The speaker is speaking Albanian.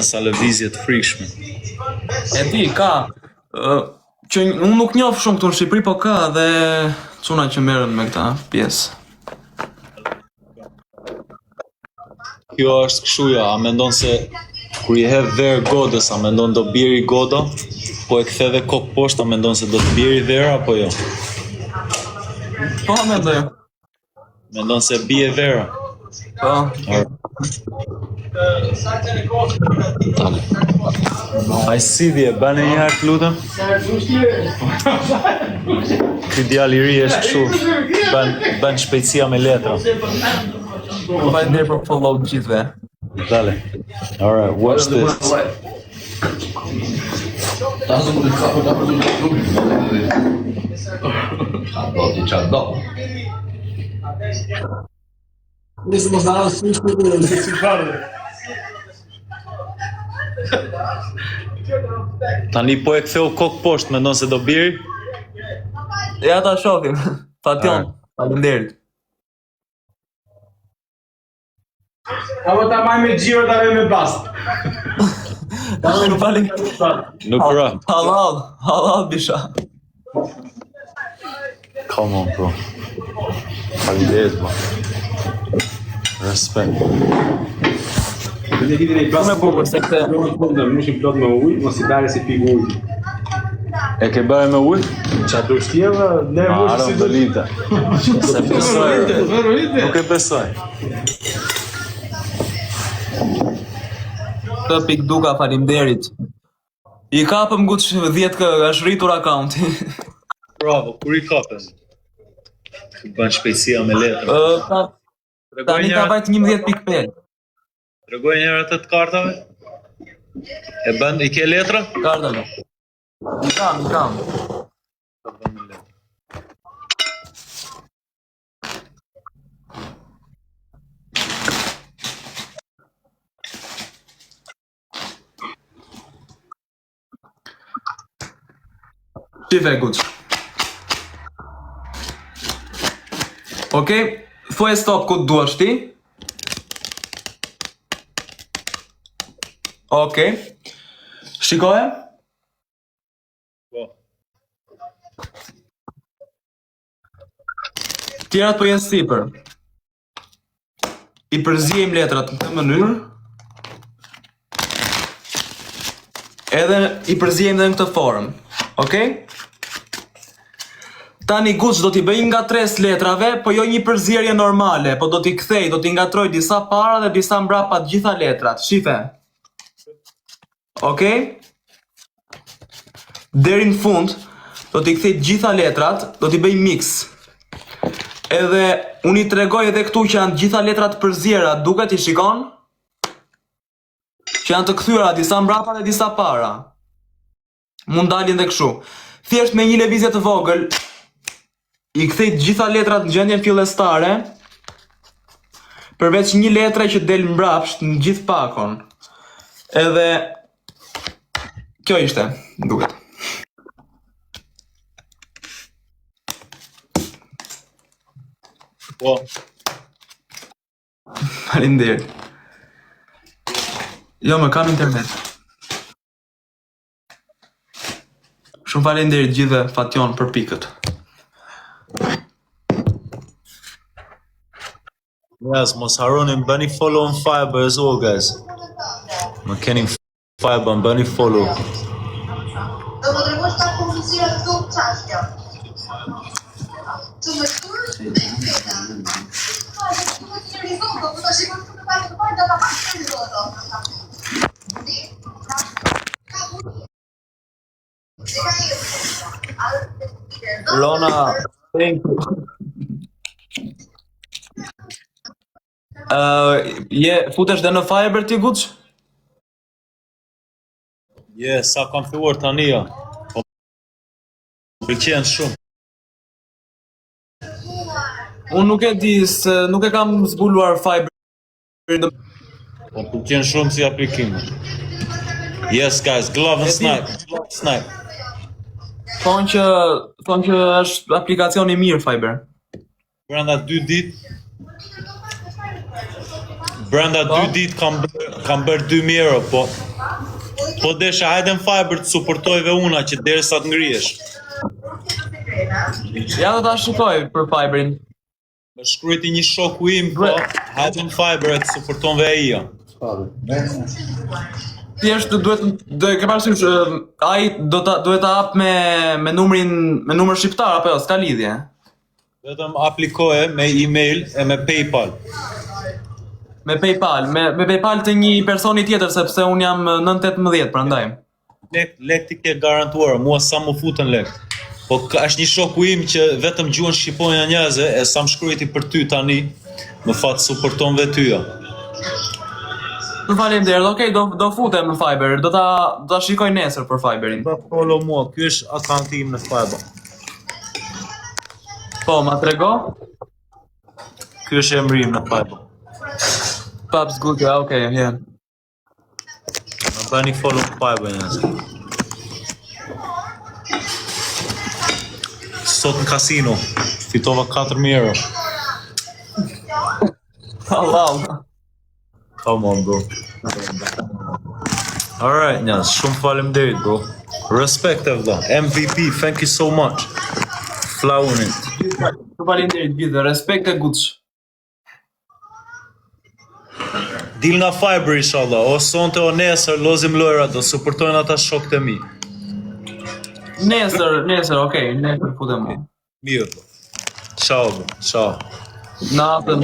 sa lëvizje të frikshme. E di, ka. Që unë nuk njoh shumë këtu në Shqipëri, po ka dhe çuna që merren me këta pjesë. Kjo është kështu ja, a mendon se kur i hedh verë godës, a mendon do bjeri goda, po e ktheve kokë poshtë, a mendon se do të bjeri vera apo jo? Po, mendoj. Mendon se bie vera? Po. Ai sidhje, bane një herë të lutem? Ky djalë i ri është kështu, bën shpejtësia me letra. Faleminderit për follow të gjithëve. Dale. Alright, watch this. Tani po e ktheu kokë poshtë, mendon se do biri? Ja ta shohim. Fation, faleminderit. Apo ta maj me gjiro ta me bast. Nuk ra. Halal bisha. Come on, bro. Faleminderit, bro. Respect. Ne ditë ne bast. Me bukur se këtë Nuk i plot me ujë, mos i dalë si pikë ujë. E ke bërë me ujë? Ça do shtjeva, ne Arë më dolita. Se besoj. Nuk e besoj. Të pik duka, faleminderit. I kapëm guç 10 kë, është rritur akaunti. Bravo, kur i kapën? Bën shpejtësia me letra. Tani ka vajt 11.5. Tregoj një herë atë të kartave. E bën, i ke letra? Kartave. I kam. Shive guç. Okej, thuaj stop ku duash ti. Okej. Shikoje? Po. Tjerat po jenë sipër. I përziejmë letrat në këtë mënyrë. Edhe i përziejmë dhe në këtë formë. Okej? Tani guç do t'i bëj nga 3 letrave, po jo një përzierje normale, po do t'i kthej, do t'i ngatroj disa para dhe disa mbrapa të gjitha letrat. Shife. Okej? Deri në fund, do t'i kthej të gjitha letrat, do t'i bëj mix. Edhe unë i tregoj edhe këtu që janë gjitha letrat përziera, duket i shikon? Që janë të kthyera disa mbrapa dhe disa para. Mund dalin dhe kështu. Thjesht me një lëvizje të vogël, i kthej të gjitha letrat në gjendjen fillestare, përveç një letre që del mbrapsht në gjithë pakon. Edhe kjo ishte, duket. Po. Faleminderit. Jo, më kam internet. Shumë faleminderit gjithëve, Fation, për pikët. Yes, mos harroni bëni follow on Fiverr as well, guys. Më keni Fiverr, bëni follow. Do më tregosh ta komuniciera këtu çështja. Të më shkruaj vetë. Po të shikoj do të shikoj të parë do ta pasë do. Rona, thank you. Futesh dhe në Fiverr ti guç? Sa kam filluar tani ja. Po pëlqen shumë. Unë nuk e di, se nuk e kam zbuluar Fiverr. Po pëlqen shumë si aplikim. Yes guys, glove and snipe. Thonë që është aplikacion i mirë Fiverr. Brenda 2 ditë Brenda 2 ditë kam bërë 2.000 euro, po desha hajde në Fiber të suportojve una që derisa të ngrihesh. Ja do ta shikoj për Fiberin. Më shkruajti një shoku im, po hajde në Fiber e të suportonve ai-ja. Thjesht do e ke parasysh ai duhet ta hap me numër shqiptar apo jo, s'ka lidhje. Vetëm aplikoje me email e me PayPal. Me PayPal, me PayPal të një personi tjetër sepse un jam 918 prandaj. Lek ti ke garantuar, mua sa më futën lek. Po është një shoku im që vetëm gjuhën shqipojnë janë njerëzve, e sa më shkruajti për ty tani, më fat suporton vetyja. Faleminderit. Okej, do futem në Fiber. Do ta shikoj nesër për Fiberin. Do follow mua, ky është akanti im në Fiber. Po, ma trego? Ky është emri im në Fiber. Paps good, okay, yeah. Më bëni follow në Fiber njësë. Sot në kasino, fitova 4.000 euro. Allah. Come on, bro. Alright, njës, shumë faleminderit, bro. Respect e vëlla. MVP, thank you so much. Flaunin. Faleminderit gjithë, respekt e guç. Dil nga Fiber, inshallah. O sonte o nesër, lozim lojra, do suportojnë ata shokët e mi. Nesër, okej, nesër futem. Mirë, bro. Ciao, bro. Ciao. Natën.